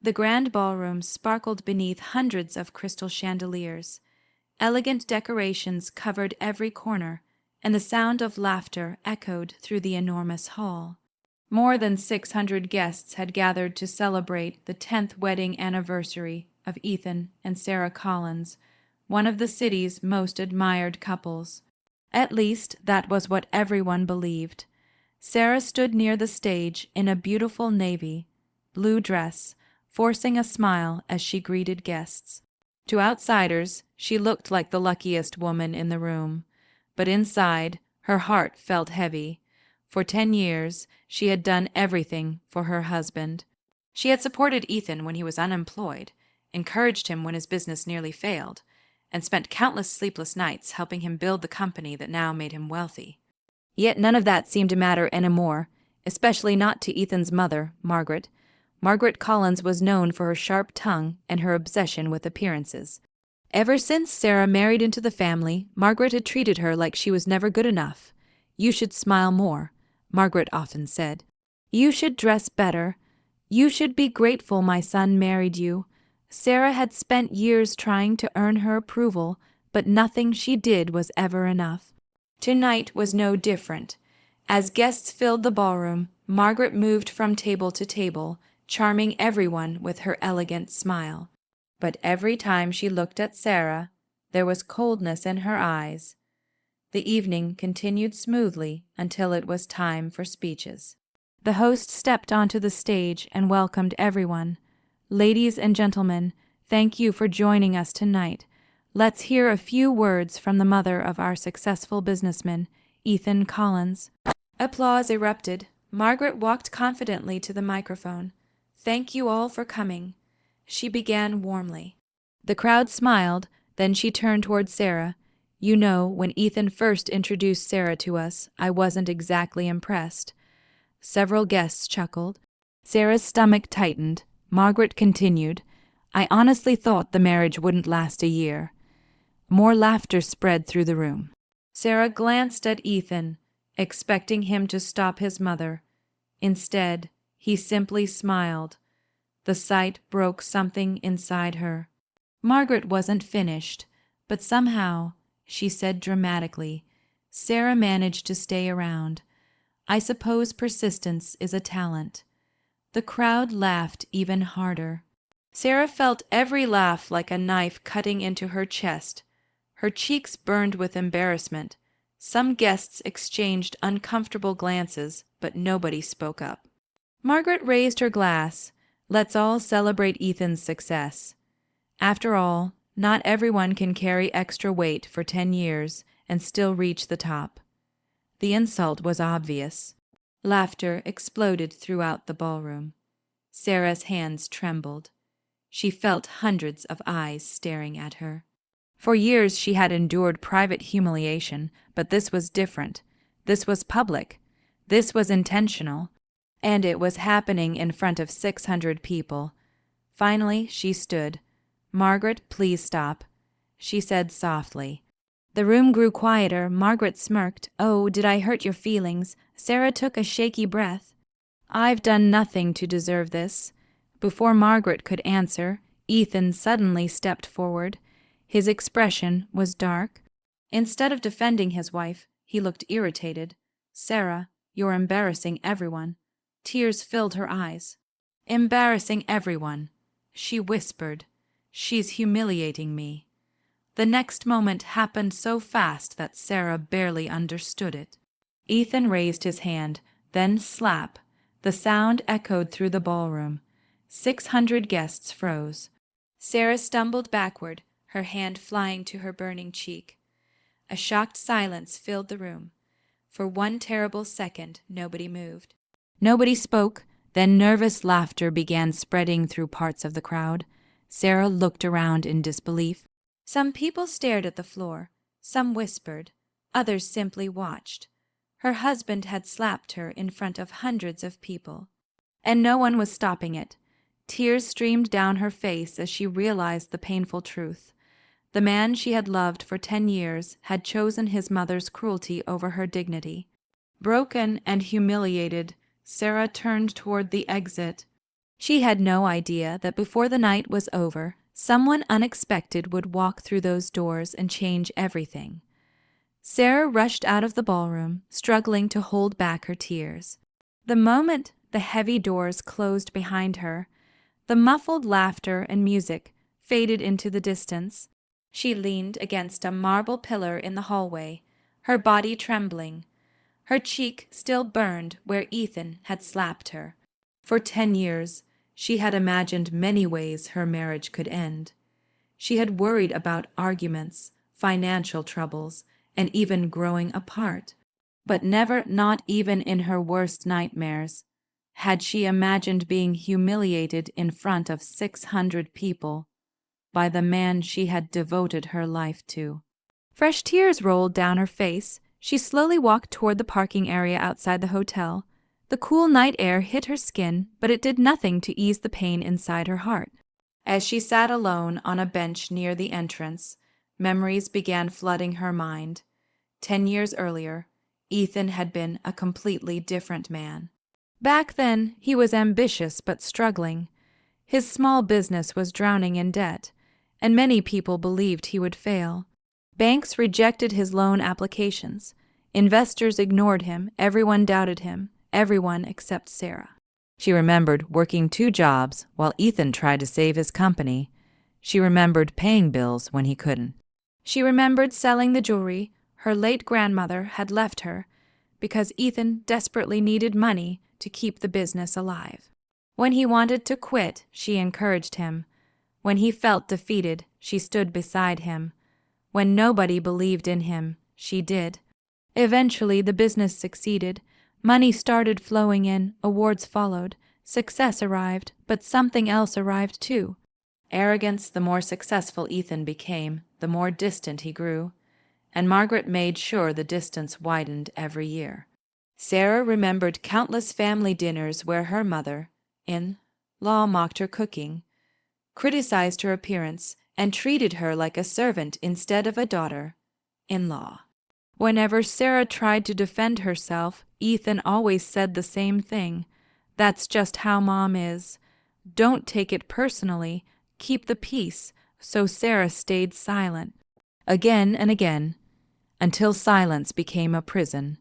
The grand ballroom sparkled beneath hundreds of crystal chandeliers. Elegant decorations covered every corner, and the sound of laughter echoed through the enormous hall. More than 600 guests had gathered to celebrate the 10th wedding anniversary of Ethan and Sarah Collins, one of the city's most admired couples. At least, that was what everyone believed. Sarah stood near the stage in a beautiful navy blue dress, forcing a smile as she greeted guests. To outsiders, she looked like the luckiest woman in the room, but inside, her heart felt heavy. For 10 years, she had done everything for her husband. She had supported Ethan when he was unemployed, encouraged him when his business nearly failed, and spent countless sleepless nights helping him build the company that now made him wealthy. Yet none of that seemed to matter anymore, especially not to Ethan's mother, Margaret. Margaret Collins was known for her sharp tongue and her obsession with appearances. Ever since Sarah married into the family, Margaret had treated her like she was never good enough. "You should smile more," Margaret often said. "You should dress better. You should be grateful my son married you." Sarah had spent years trying to earn her approval, but nothing she did was ever enough. Tonight was no different. As guests filled the ballroom, Margaret moved from table to table, charming everyone with her elegant smile. But every time she looked at Sarah, there was coldness in her eyes. The evening continued smoothly until it was time for speeches. The host stepped onto the stage and welcomed everyone. "Ladies and gentlemen, thank you for joining us tonight. Let's hear a few words from the mother of our successful businessman, Ethan Collins." Applause erupted. Margaret walked confidently to the microphone. "Thank you all for coming," she began warmly. The crowd smiled, then she turned toward Sarah. "You know, when Ethan first introduced Sarah to us, I wasn't exactly impressed." Several guests chuckled. Sarah's stomach tightened. Margaret continued, "I honestly thought the marriage wouldn't last a year." More laughter spread through the room. Sarah glanced at Ethan, expecting him to stop his mother. Instead, he simply smiled. The sight broke something inside her. Margaret wasn't finished, but somehow, she said dramatically, Sarah managed to stay around. "I suppose persistence is a talent." The crowd laughed even harder. Sarah felt every laugh like a knife cutting into her chest. Her cheeks burned with embarrassment. Some guests exchanged uncomfortable glances, but nobody spoke up. Margaret raised her glass. "Let's all celebrate Ethan's success." After all, not everyone can carry extra weight for 10 years and still reach the top. The insult was obvious. Laughter exploded throughout the ballroom. Sarah's hands trembled. She felt hundreds of eyes staring at her. For years she had endured private humiliation, but this was different. This was public. This was intentional. And it was happening in front of 600 people. Finally, she stood. "Margaret, please stop," she said softly. The room grew quieter. Margaret smirked. "Oh, did I hurt your feelings?" Sarah took a shaky breath. "I've done nothing to deserve this." Before Margaret could answer, Ethan suddenly stepped forward. His expression was dark. Instead of defending his wife, he looked irritated. "Sarah, you're embarrassing everyone." Tears filled her eyes. "Embarrassing everyone," she whispered. "She's humiliating me." The next moment happened so fast that Sarah barely understood it. Ethan raised his hand, then slap. The sound echoed through the ballroom. 600 guests froze. Sarah stumbled backward, her hand flying to her burning cheek. A shocked silence filled the room. For one terrible second, nobody moved. Nobody spoke. Then nervous laughter began spreading through parts of the crowd. Sarah looked around in disbelief. Some people stared at the floor. Some whispered. Others simply watched. Her husband had slapped her in front of hundreds of people. And no one was stopping it. Tears streamed down her face as she realized the painful truth. The man she had loved for 10 years had chosen his mother's cruelty over her dignity. Broken and humiliated, Sarah turned toward the exit. She had no idea that before the night was over, someone unexpected would walk through those doors and change everything. Sarah rushed out of the ballroom, struggling to hold back her tears. The moment the heavy doors closed behind her, the muffled laughter and music faded into the distance. She leaned against a marble pillar in the hallway, her body trembling. Her cheek still burned where Ethan had slapped her. For 10 years, she had imagined many ways her marriage could end. She had worried about arguments, financial troubles, and even growing apart. But never, not even in her worst nightmares, had she imagined being humiliated in front of 600 people by the man she had devoted her life to. Fresh tears rolled down her face. She slowly walked toward the parking area outside the hotel. The cool night air hit her skin, but it did nothing to ease the pain inside her heart. As she sat alone on a bench near the entrance, memories began flooding her mind. 10 years earlier, Ethan had been a completely different man. Back then, he was ambitious but struggling. His small business was drowning in debt, and many people believed he would fail. Banks rejected his loan applications. Investors ignored him. Everyone doubted him. Everyone except Sarah. She remembered working 2 jobs while Ethan tried to save his company. She remembered paying bills when he couldn't. She remembered selling the jewelry her late grandmother had left her because Ethan desperately needed money to keep the business alive. When he wanted to quit, she encouraged him. When he felt defeated, she stood beside him. When nobody believed in him, she did. Eventually, the business succeeded. Money started flowing in, awards followed, success arrived, but something else arrived too. Arrogance. The more successful Ethan became, the more distant he grew, and Margaret made sure the distance widened every year. Sarah remembered countless family dinners where her mother-in-law mocked her cooking, criticized her appearance, and treated her like a servant instead of a daughter-in-law. Whenever Sarah tried to defend herself, Ethan always said the same thing. "That's just how Mom is. Don't take it personally. Keep the peace." So Sarah stayed silent. Again and again, until silence became a prison.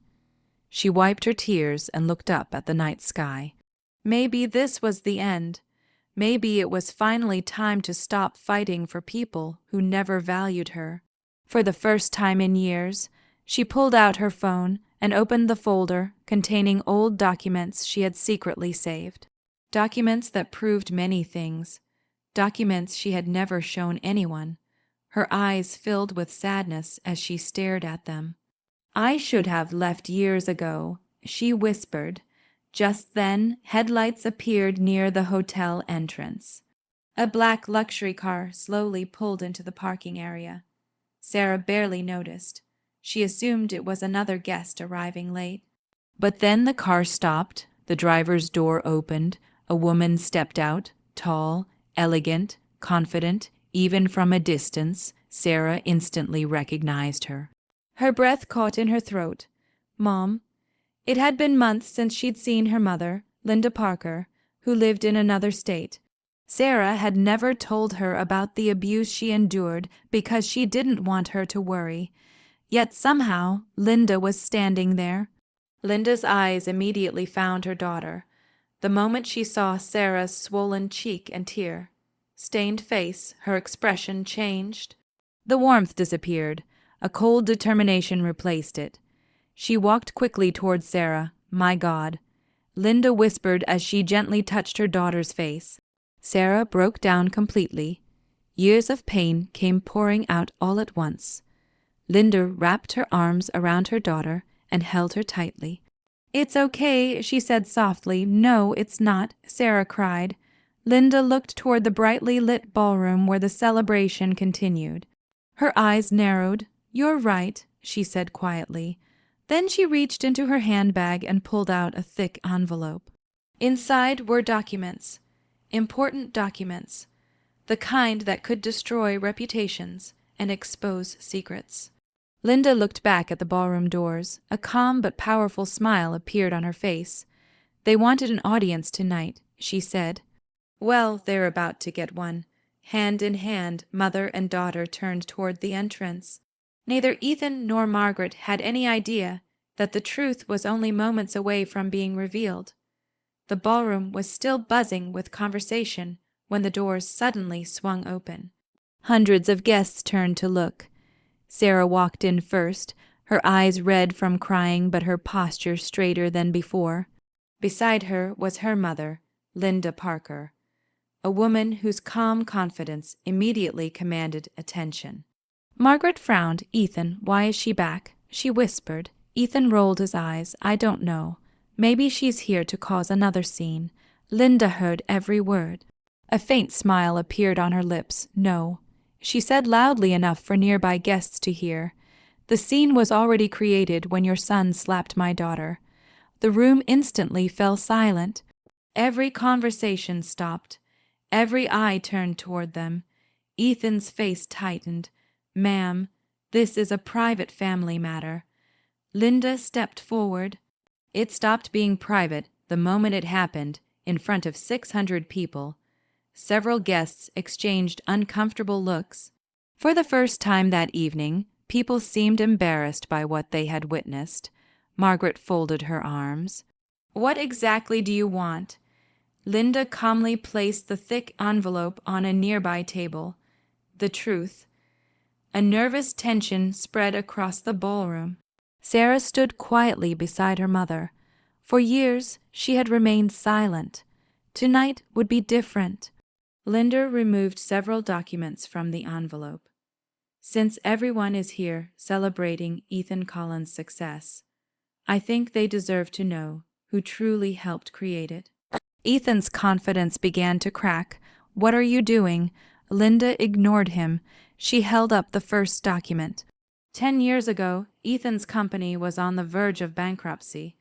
She wiped her tears and looked up at the night sky. Maybe this was the end. Maybe it was finally time to stop fighting for people who never valued her. For the first time in years, she pulled out her phone and opened the folder containing old documents she had secretly saved. Documents that proved many things. Documents she had never shown anyone. Her eyes filled with sadness as she stared at them. "I should have left years ago," she whispered. Just then, headlights appeared near the hotel entrance. A black luxury car slowly pulled into the parking area. Sarah barely noticed. She assumed it was another guest arriving late. But then the car stopped, the driver's door opened, a woman stepped out, tall, elegant, confident. Even from a distance, Sarah instantly recognized her. Her breath caught in her throat. Mom. It had been months since she'd seen her mother, Linda Parker, who lived in another state. Sarah had never told her about the abuse she endured because she didn't want her to worry. Yet somehow, Linda was standing there. Linda's eyes immediately found her daughter. The moment she saw Sarah's swollen cheek and tear-stained face, her expression changed. The warmth disappeared. A cold determination replaced it. She walked quickly toward Sarah. "My God," Linda whispered as she gently touched her daughter's face. Sarah broke down completely. Years of pain came pouring out all at once. Linda wrapped her arms around her daughter and held her tightly. "It's okay," she said softly. "No, it's not," Sarah cried. Linda looked toward the brightly lit ballroom where the celebration continued. Her eyes narrowed. "You're right," she said quietly. Then she reached into her handbag and pulled out a thick envelope. Inside were documents, important documents, the kind that could destroy reputations and expose secrets. Linda looked back at the ballroom doors. A calm but powerful smile appeared on her face. "They wanted an audience tonight," she said. Well, they're about to get one. Hand in hand, mother and daughter turned toward the entrance. Neither Ethan nor Margaret had any idea that the truth was only moments away from being revealed. The ballroom was still buzzing with conversation when the doors suddenly swung open. Hundreds of guests turned to look. Sarah walked in first, her eyes red from crying but her posture straighter than before. Beside her was her mother, Linda Parker, a woman whose calm confidence immediately commanded attention. Margaret frowned. "Ethan, why is she back?" she whispered. Ethan rolled his eyes. "I don't know. Maybe she's here to cause another scene." Linda heard every word. A faint smile appeared on her lips. "No," she said loudly enough for nearby guests to hear. "The scene was already created when your son slapped my daughter." The room instantly fell silent. Every conversation stopped. Every eye turned toward them. Ethan's face tightened. "Ma'am, this is a private family matter." Linda stepped forward. It stopped being private the moment it happened, in front of 600 people. Several guests exchanged uncomfortable looks. For the first time that evening, people seemed embarrassed by what they had witnessed. Margaret folded her arms. "What exactly do you want?" Linda calmly placed the thick envelope on a nearby table. "The truth." A nervous tension spread across the ballroom. Sarah stood quietly beside her mother. For years, she had remained silent. Tonight would be different. Linda removed several documents from the envelope. "Since everyone is here celebrating Ethan Collins' success, I think they deserve to know who truly helped create it." Ethan's confidence began to crack. "What are you doing?" Linda ignored him. She held up the first document. 10 years ago, Ethan's company was on the verge of bankruptcy.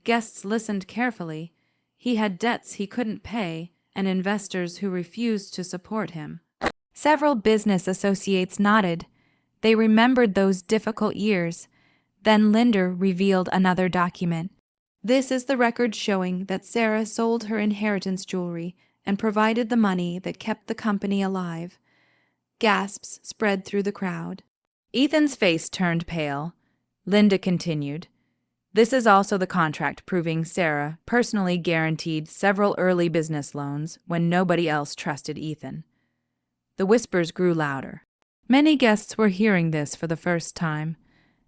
Guests listened carefully. He had debts he couldn't pay and investors who refused to support him. Several business associates nodded. They remembered those difficult years. Then Linda revealed another document. "This is the record showing that Sarah sold her inheritance jewelry and provided the money that kept the company alive." Gasps spread through the crowd. Ethan's face turned pale. Linda continued, "This is also the contract proving Sarah personally guaranteed several early business loans when nobody else trusted Ethan." The whispers grew louder. Many guests were hearing this for the first time.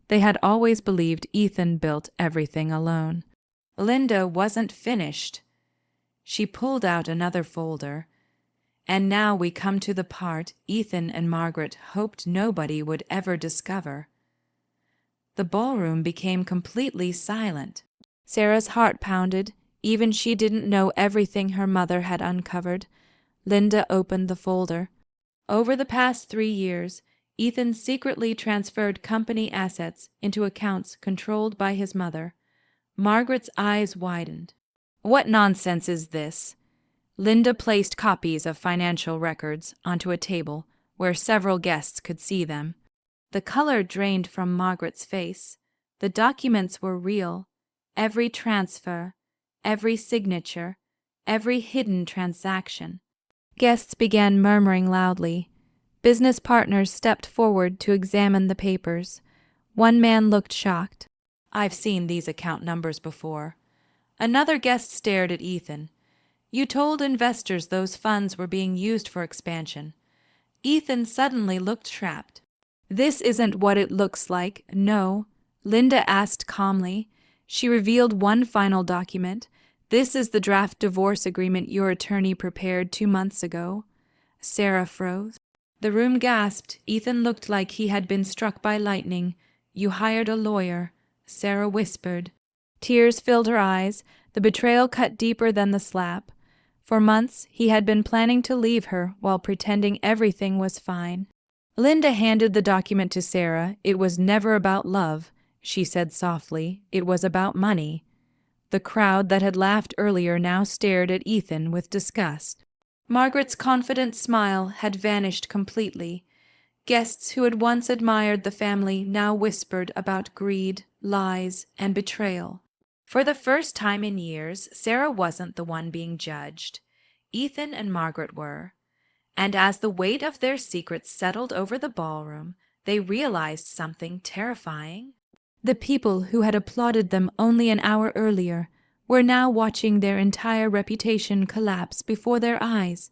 They had always believed Ethan built everything alone. Linda wasn't finished. She pulled out another folder. "And now we come to the part Ethan and Margaret hoped nobody would ever discover." The ballroom became completely silent. Sarah's heart pounded. Even she didn't know everything her mother had uncovered. Linda opened the folder. Over the past 3 years, Ethan secretly transferred company assets into accounts controlled by his mother. Margaret's eyes widened. "What nonsense is this?" Linda placed copies of financial records onto a table where several guests could see them. The color drained from Margaret's face. The documents were real. Every transfer, every signature, every hidden transaction. Guests began murmuring loudly. Business partners stepped forward to examine the papers. One man looked shocked. "I've seen these account numbers before." Another guest stared at Ethan. "You told investors those funds were being used for expansion." Ethan suddenly looked trapped. "This isn't what it looks like, no," Linda asked calmly. She revealed one final document. "This is the draft divorce agreement your attorney prepared 2 months ago." Sarah froze. The room gasped. Ethan looked like he had been struck by lightning. "You hired a lawyer," Sarah whispered. Tears filled her eyes. The betrayal cut deeper than the slap. For months, he had been planning to leave her while pretending everything was fine. Linda handed the document to Sarah. "It was never about love," she said softly. "It was about money." The crowd that had laughed earlier now stared at Ethan with disgust. Margaret's confident smile had vanished completely. Guests who had once admired the family now whispered about greed, lies, and betrayal. For the first time in years, Sarah wasn't the one being judged. Ethan and Margaret were, and as the weight of their secrets settled over the ballroom, they realized something terrifying. The people who had applauded them only an hour earlier were now watching their entire reputation collapse before their eyes.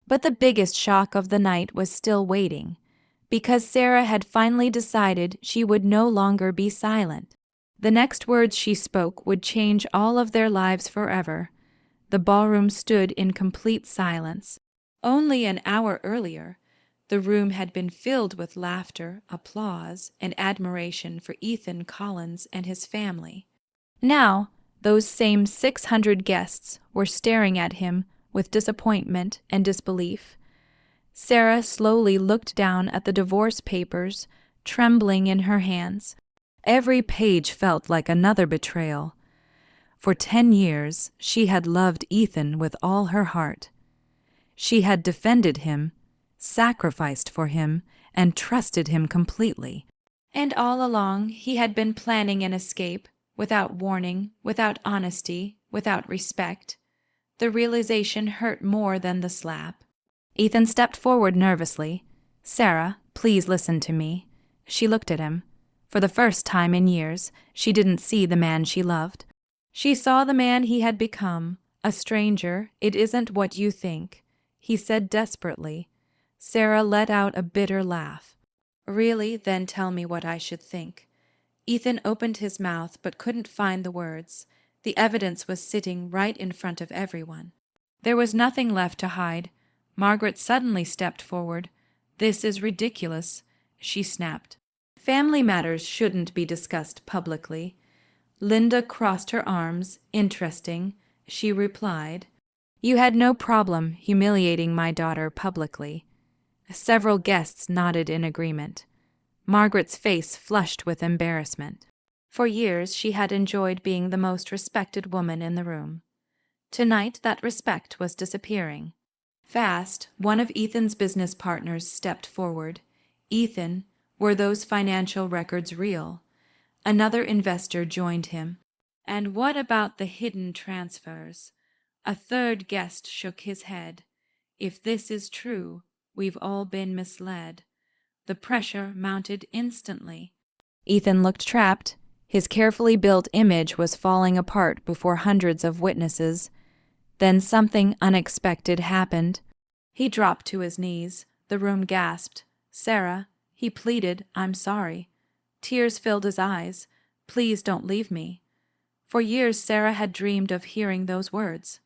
But the biggest shock of the night was still waiting, because Sarah had finally decided she would no longer be silent. The next words she spoke would change all of their lives forever. The ballroom stood in complete silence. Only an hour earlier, the room had been filled with laughter, applause, and admiration for Ethan Collins and his family. Now, those same 600 guests were staring at him with disappointment and disbelief. Sarah slowly looked down at the divorce papers, trembling in her hands. Every page felt like another betrayal. For 10 years, she had loved Ethan with all her heart. She had defended him, sacrificed for him, and trusted him completely. And all along, he had been planning an escape, without warning, without honesty, without respect. The realization hurt more than the slap. Ethan stepped forward nervously. "Sarah, please listen to me." She looked at him. For the first time in years, she didn't see the man she loved. She saw the man he had become. "A stranger, it isn't what you think," he said desperately. Sarah let out a bitter laugh. "Really? Then tell me what I should think." Ethan opened his mouth but couldn't find the words. The evidence was sitting right in front of everyone. There was nothing left to hide. Margaret suddenly stepped forward. "This is ridiculous," she snapped. "Family matters shouldn't be discussed publicly." Linda crossed her arms. "Interesting," she replied. "You had no problem humiliating my daughter publicly." Several guests nodded in agreement. Margaret's face flushed with embarrassment. For years she had enjoyed being the most respected woman in the room. Tonight that respect was disappearing. Fast, one of Ethan's business partners stepped forward. "Ethan, were those financial records real?" Another investor joined him. "And what about the hidden transfers?" A third guest shook his head. "If this is true, we've all been misled." The pressure mounted instantly. Ethan looked trapped. His carefully built image was falling apart before hundreds of witnesses. Then something unexpected happened. He dropped to his knees. The room gasped. "Sarah," he pleaded, "I'm sorry." Tears filled his eyes. "Please don't leave me." For years Sarah had dreamed of hearing those words.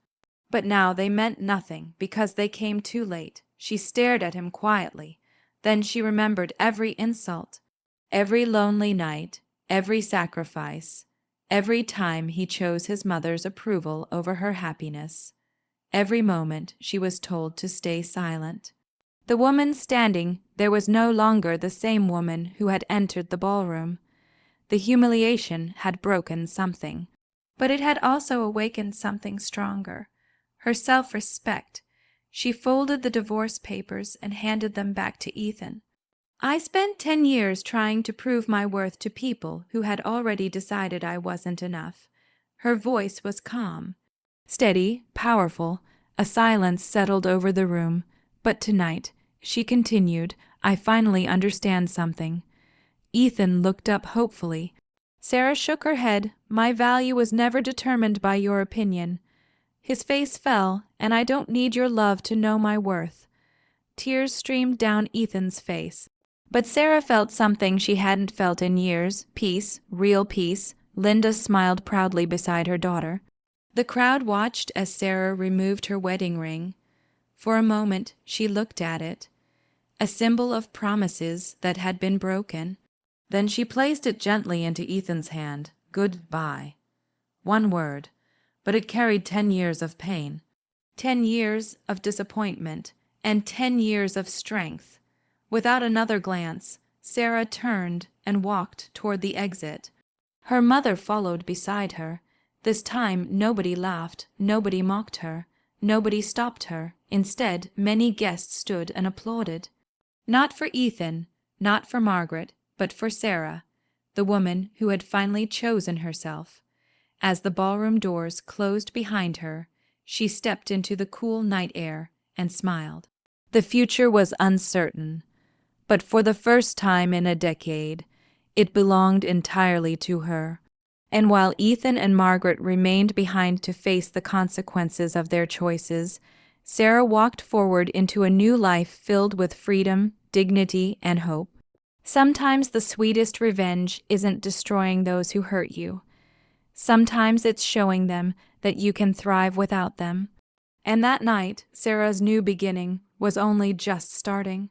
But now they meant nothing because they came too late. She stared at him quietly. Then she remembered every insult, every lonely night, every sacrifice, every time he chose his mother's approval over her happiness. Every moment she was told to stay silent. The woman standing there was no longer the same woman who had entered the ballroom. The humiliation had broken something, but it had also awakened something stronger, her self-respect. She folded the divorce papers and handed them back to Ethan. "I spent 10 years trying to prove my worth to people who had already decided I wasn't enough." Her voice was calm, steady, powerful. A silence settled over the room. "But tonight," she continued, "I finally understand something." Ethan looked up hopefully. Sarah shook her head. "My value was never determined by your opinion." His face fell. "And I don't need your love to know my worth." Tears streamed down Ethan's face. But Sarah felt something she hadn't felt in years. Peace, real peace. Linda smiled proudly beside her daughter. The crowd watched as Sarah removed her wedding ring. For a moment she looked at it, a symbol of promises that had been broken. Then she placed it gently into Ethan's hand. "Goodbye." One word, but it carried 10 years of pain, 10 years of disappointment, and 10 years of strength. Without another glance, Sarah turned and walked toward the exit. Her mother followed beside her. This time nobody laughed, nobody mocked her, nobody stopped her. Instead, many guests stood and applauded. Not for Ethan, not for Margaret, but for Sarah, the woman who had finally chosen herself. As the ballroom doors closed behind her, She stepped into the cool night air and smiled. The future was uncertain, but for the first time in a decade, it belonged entirely to her. And while Ethan and Margaret remained behind to face the consequences of their choices, Sarah walked forward into a new life filled with freedom, dignity, and hope. Sometimes the sweetest revenge isn't destroying those who hurt you. Sometimes it's showing them that you can thrive without them. And that night, Sarah's new beginning was only just starting.